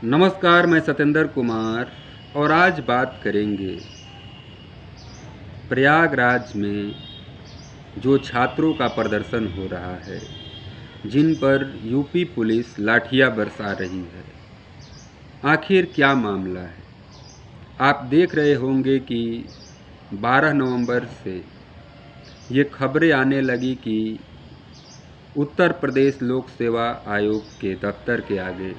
नमस्कार, मैं सत्येंद्र कुमार और आज बात करेंगे प्रयागराज में जो छात्रों का प्रदर्शन हो रहा है, जिन पर यूपी पुलिस लाठियां बरसा रही है। आखिर क्या मामला है? आप देख रहे होंगे कि 12 नवंबर से ये खबरें आने लगी कि उत्तर प्रदेश लोक सेवा आयोग के दफ्तर के आगे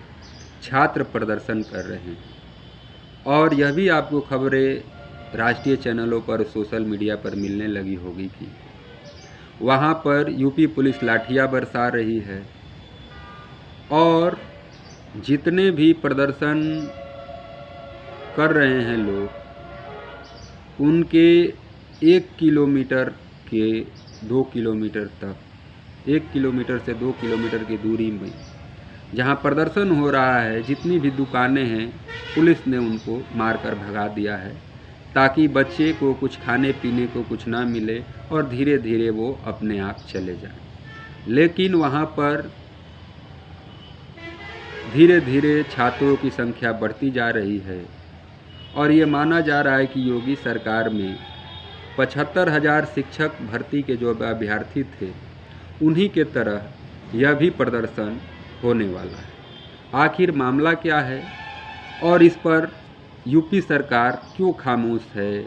छात्र प्रदर्शन कर रहे हैं और यह भी आपको खबरें राष्ट्रीय चैनलों पर सोशल मीडिया पर मिलने लगी होगी कि वहाँ पर यूपी पुलिस लाठियां बरसा रही है और जितने भी प्रदर्शन कर रहे हैं लोग, उनके 1 किलोमीटर के 2 किलोमीटर तक, 1 किलोमीटर से 2 किलोमीटर की दूरी में जहाँ प्रदर्शन हो रहा है, जितनी भी दुकानें हैं, पुलिस ने उनको मारकर भगा दिया है ताकि बच्चे को कुछ खाने पीने को कुछ ना मिले और धीरे धीरे वो अपने आप चले जाएं। लेकिन वहाँ पर धीरे धीरे छात्रों की संख्या बढ़ती जा रही है और ये माना जा रहा है कि योगी सरकार में 75,000 शिक्षक भर्ती के जो अभ्यर्थी थे, उन्हीं के तरह यह भी प्रदर्शन होने वाला है। आखिर मामला क्या है और इस पर यूपी सरकार क्यों खामोश है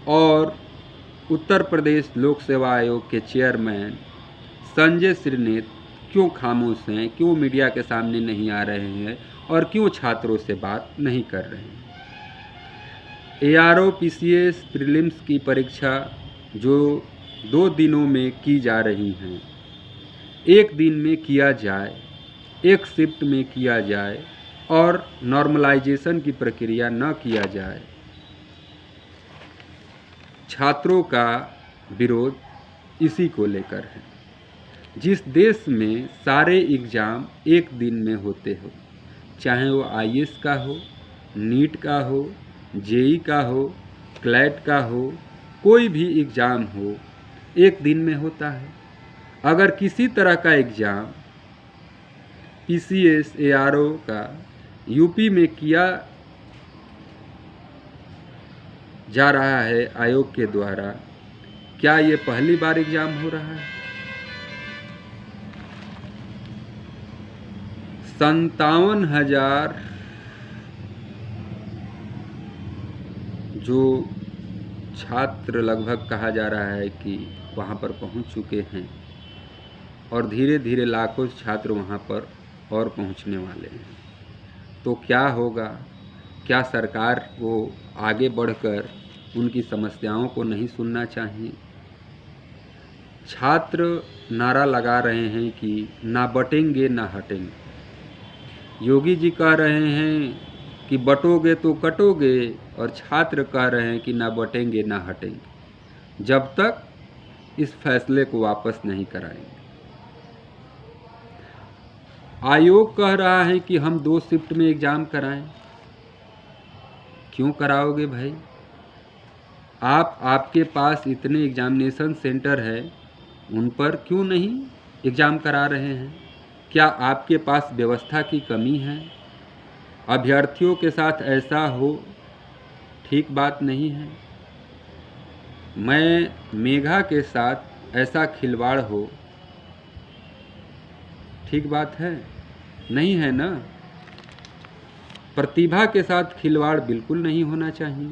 और उत्तर प्रदेश लोक सेवा आयोग के चेयरमैन संजय श्रीनेत क्यों खामोश हैं, क्यों मीडिया के सामने नहीं आ रहे हैं और क्यों छात्रों से बात नहीं कर रहे हैं। ARO PCS प्रीलिम्स की परीक्षा जो 2 दिनों में की जा रही हैं, एक दिन में किया जाए, एक शिफ्ट में किया जाए और नॉर्मलाइजेशन की प्रक्रिया न किया जाए। छात्रों का विरोध इसी को लेकर है। जिस देश में सारे एग्ज़ाम एक दिन में होते हो, चाहे वो IAS का हो, नीट का हो, JEE का हो, क्लैट का हो, कोई भी एग्ज़ाम हो, एक दिन में होता है। अगर किसी तरह का एग्ज़ाम PCS ARO का यूपी में किया जा रहा है आयोग के द्वारा, क्या ये पहली बार एग्ज़ाम हो रहा है? 57,000 जो छात्र लगभग कहा जा रहा है कि वहाँ पर पहुँच चुके हैं और धीरे धीरे लाखों छात्र वहाँ पर और पहुँचने वाले हैं। तो क्या होगा? क्या सरकार को आगे बढ़कर उनकी समस्याओं को नहीं सुनना चाहिए? छात्र नारा लगा रहे हैं कि ना बटेंगे ना हटेंगे। योगी जी कह रहे हैं कि बटोगे तो कटोगे और छात्र कह रहे हैं कि ना बटेंगे ना हटेंगे, जब तक इस फैसले को वापस नहीं कराएंगे। आयोग कह रहा है कि हम 2 शिफ्ट में एग्ज़ाम कराएं। क्यों कराओगे भाई? आपके पास इतने एग्जामिनेशन सेंटर है, उन पर क्यों नहीं एग्ज़ाम करा रहे हैं? क्या आपके पास व्यवस्था की कमी है? अभ्यर्थियों के साथ ऐसा हो ठीक बात नहीं है। मैं मेघा के साथ ऐसा खिलवाड़ हो ठीक बात है? नहीं है ना। प्रतिभा के साथ खिलवाड़ बिल्कुल नहीं होना चाहिए।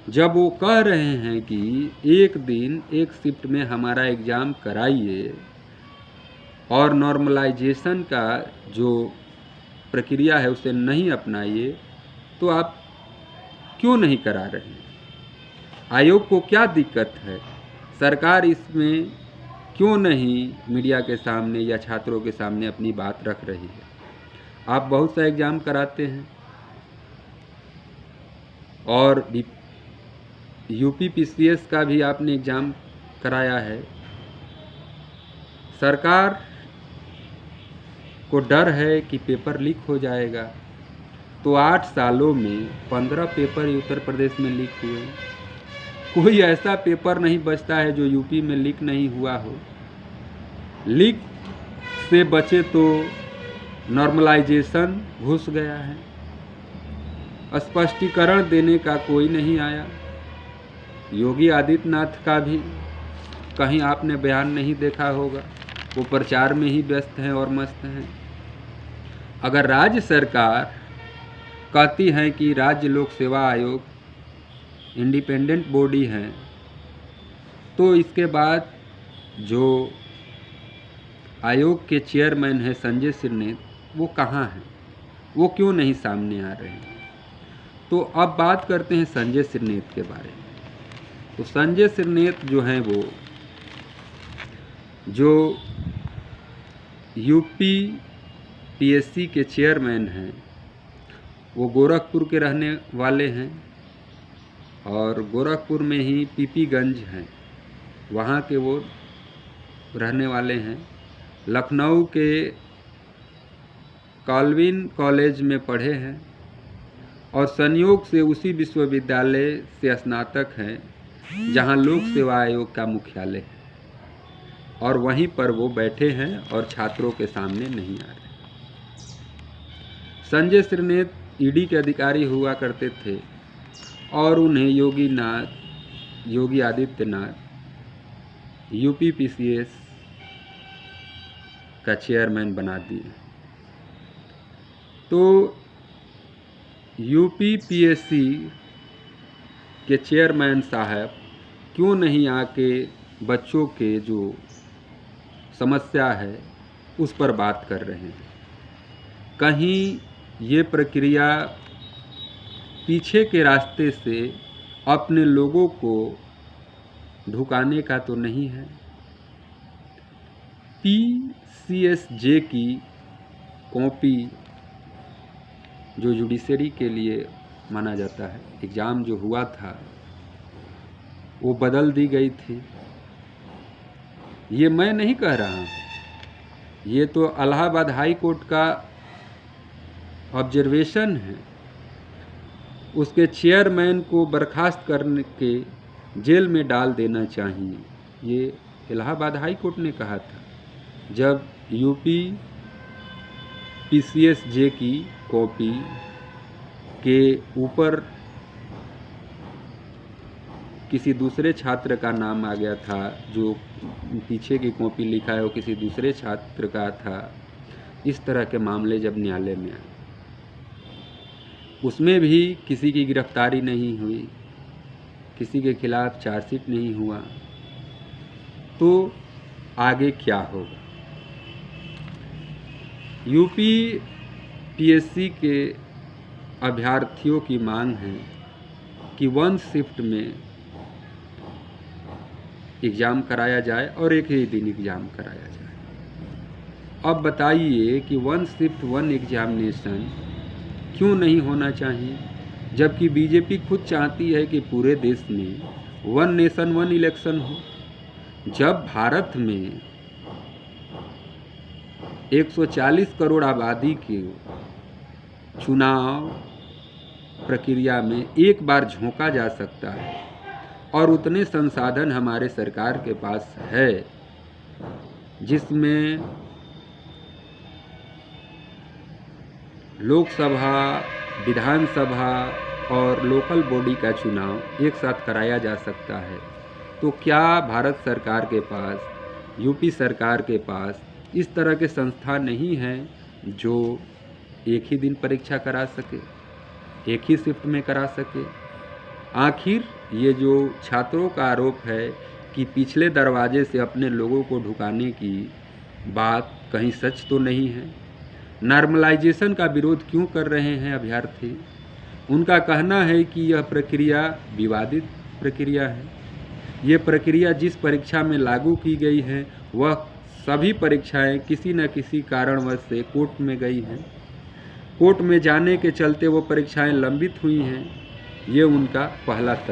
जब वो कह रहे हैं कि एक दिन एक शिफ्ट में हमारा एग्ज़ाम कराइए और नॉर्मलाइजेशन का जो प्रक्रिया है उसे नहीं अपनाइए, तो आप क्यों नहीं करा रहे हैं? आयोग को क्या दिक्कत है? सरकार इसमें क्यों नहीं मीडिया के सामने या छात्रों के सामने अपनी बात रख रही है? आप बहुत सा एग्ज़ाम कराते हैं और यूपी PCS का भी आपने एग्ज़ाम कराया है। सरकार को डर है कि पेपर लीक हो जाएगा, तो 8 सालों में 15 पेपर उत्तर प्रदेश में लीक हुए। कोई ऐसा पेपर नहीं बचता है जो यूपी में लीक नहीं हुआ हो। लीक से बचे तो नॉर्मलाइजेशन घुस गया है। स्पष्टीकरण देने का कोई नहीं आया। योगी आदित्यनाथ का भी कहीं आपने बयान नहीं देखा होगा, वो प्रचार में ही व्यस्त हैं और मस्त हैं। अगर राज्य सरकार कहती है कि राज्य लोक सेवा आयोग इंडिपेंडेंट बॉडी है, तो इसके बाद जो आयोग के चेयरमैन हैं संजय सिरनेत, वो कहाँ हैं? वो क्यों नहीं सामने आ रहे हैं? तो अब बात करते हैं संजय सिरनेत के बारे में। तो संजय सिरनेत जो हैं, वो जो यूपी पीएससी के चेयरमैन हैं, वो गोरखपुर के रहने वाले हैं और गोरखपुर में ही पीपीगंज हैं, वहाँ के वो रहने वाले हैं। लखनऊ के कॉल्विन कॉलेज में पढ़े हैं और संयोग से उसी विश्वविद्यालय से स्नातक हैं जहाँ लोक सेवा आयोग का मुख्यालय है, और वहीं पर वो बैठे हैं और छात्रों के सामने नहीं आ रहे। संजय सिरनेत ईडी के अधिकारी हुआ करते थे और उन्हें योगी आदित्यनाथ यूपी पीसीएस का चेयरमैन बना दिए। तो यूपी पीएससी के चेयरमैन साहब क्यों नहीं आके बच्चों के जो समस्या है उस पर बात कर रहे हैं? कहीं ये प्रक्रिया पीछे के रास्ते से अपने लोगों को ढुकाने का तो नहीं है? पीसीएसजे की कॉपी जो जुडिशरी के लिए माना जाता है, एग्ज़ाम जो हुआ था वो बदल दी गई थी। ये मैं नहीं कह रहा हूँ, ये तो इलाहाबाद हाई कोर्ट का ऑब्जर्वेशन है। उसके चेयरमैन को बर्खास्त करने के जेल में डाल देना चाहिए, ये इलाहाबाद हाई कोर्ट ने कहा था जब यूपी पीसीएसजे की कॉपी के ऊपर किसी दूसरे छात्र का नाम आ गया था। जो पीछे की कॉपी लिखा है वो किसी दूसरे छात्र का था। इस तरह के मामले जब न्यायालय में आए, उसमें भी किसी की गिरफ्तारी नहीं हुई, किसी के खिलाफ चार्जशीट नहीं हुआ, तो आगे क्या होगा? यूपी पीएससी के अभ्यर्थियों की मांग है कि 1 शिफ्ट में एग्ज़ाम कराया जाए और एक ही दिन एग्ज़ाम कराया जाए। अब बताइए कि 1 शिफ्ट 1 एग्जामिनेशन क्यों नहीं होना चाहिए, जबकि बीजेपी खुद चाहती है कि पूरे देश में 1 नेशन 1 इलेक्शन हो। जब भारत में 140 करोड़ आबादी के चुनाव प्रक्रिया में एक बार झोंका जा सकता है और उतने संसाधन हमारे सरकार के पास है, जिसमें लोकसभा, विधानसभा और लोकल बॉडी का चुनाव एक साथ कराया जा सकता है, तो क्या भारत सरकार के पास, यूपी सरकार के पास इस तरह के संस्था नहीं हैं जो एक ही दिन परीक्षा करा सके, एक ही शिफ्ट में करा सके? आखिर ये जो छात्रों का आरोप है कि पिछले दरवाजे से अपने लोगों को ढुकाने की बात कहीं सच तो नहीं है? नॉर्मलाइजेशन का विरोध क्यों कर रहे हैं अभ्यर्थी? उनका कहना है कि यह प्रक्रिया विवादित प्रक्रिया है। ये प्रक्रिया जिस परीक्षा में लागू की गई है वह सभी परीक्षाएं किसी न किसी कारणवश से कोर्ट में गई हैं। कोर्ट में जाने के चलते वो परीक्षाएं लंबित हुई हैं। ये उनका पहला तर्क